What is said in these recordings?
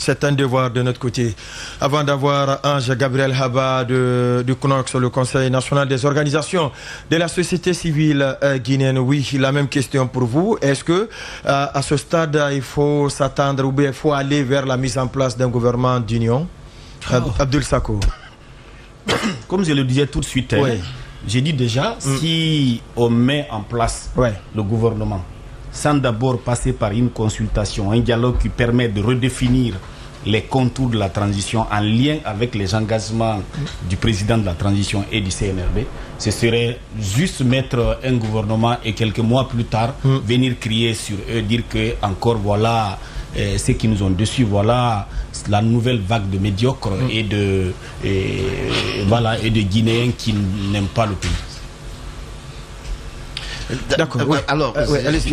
C'est un devoir de notre côté. Avant d'avoir Ange Gabriel Haba du CNOX, le Conseil national des organisations de la société civile guinéenne, oui, la même question pour vous. Est-ce que à ce stade, il faut s'attendre ou bien il faut aller vers la mise en place d'un gouvernement d'union? Abdoul Sako. Comme je le disais tout de suite, j'ai dit déjà, si on met en place le gouvernement, sans d'abord passer par une consultation, un dialogue qui permet de redéfinir les contours de la transition en lien avec les engagements du président de la transition et du CNRD, ce serait juste mettre un gouvernement et quelques mois plus tard venir crier sur eux, dire que encore voilà ceux qui nous ont déçus, voilà la nouvelle vague de médiocres et de Guinéens qui n'aiment pas le pays. D'accord. Alors,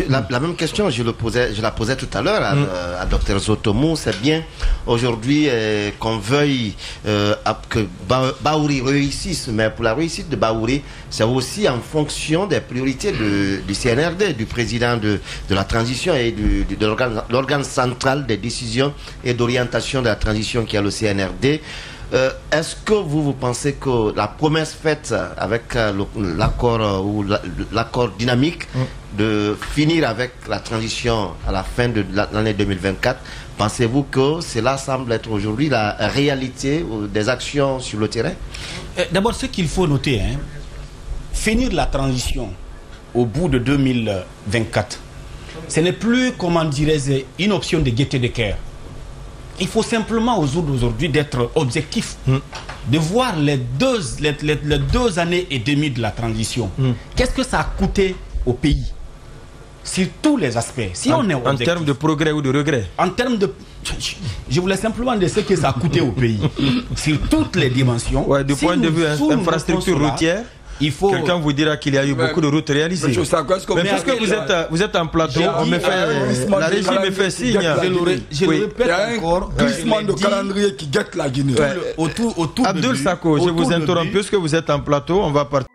la même question, je la posais tout à l'heure à Dr Zotomou. C'est bien aujourd'hui qu'on veuille que Baouri réussisse, mais pour la réussite de Baouri, c'est aussi en fonction des priorités du CNRD, du président de la transition et de l'organe central des décisions et d'orientation de la transition qui est le CNRD. Est-ce que vous pensez que la promesse faite avec l'accord ou l'accord dynamique de finir avec la transition à la fin de l'année 2024, pensez-vous que cela semble être aujourd'hui la réalité des actions sur le terrain? D'abord, ce qu'il faut noter, finir la transition au bout de 2024, ce n'est plus, comment dirais-je, une option de gaieté de cœur. Il faut simplement au jour d'aujourd'hui d'être objectif, de voir les deux années et demie de la transition. Qu'est-ce que ça a coûté au pays sur tous les aspects? Si on est objectif, en termes de progrès ou de regret? En termes de... Je voulais simplement dire ce que ça a coûté au pays sur toutes les dimensions. Du point de vue infrastructure routière, quelqu'un vous dira qu'il y a eu beaucoup de routes réalisées. Mais puisque vous êtes en plateau, la régie me fait signe. Je le répète encore. Un glissement de calendrier qui guette la Guinée. Abdoul Sako, je vous interromps. Puisque vous êtes en plateau, on va partir.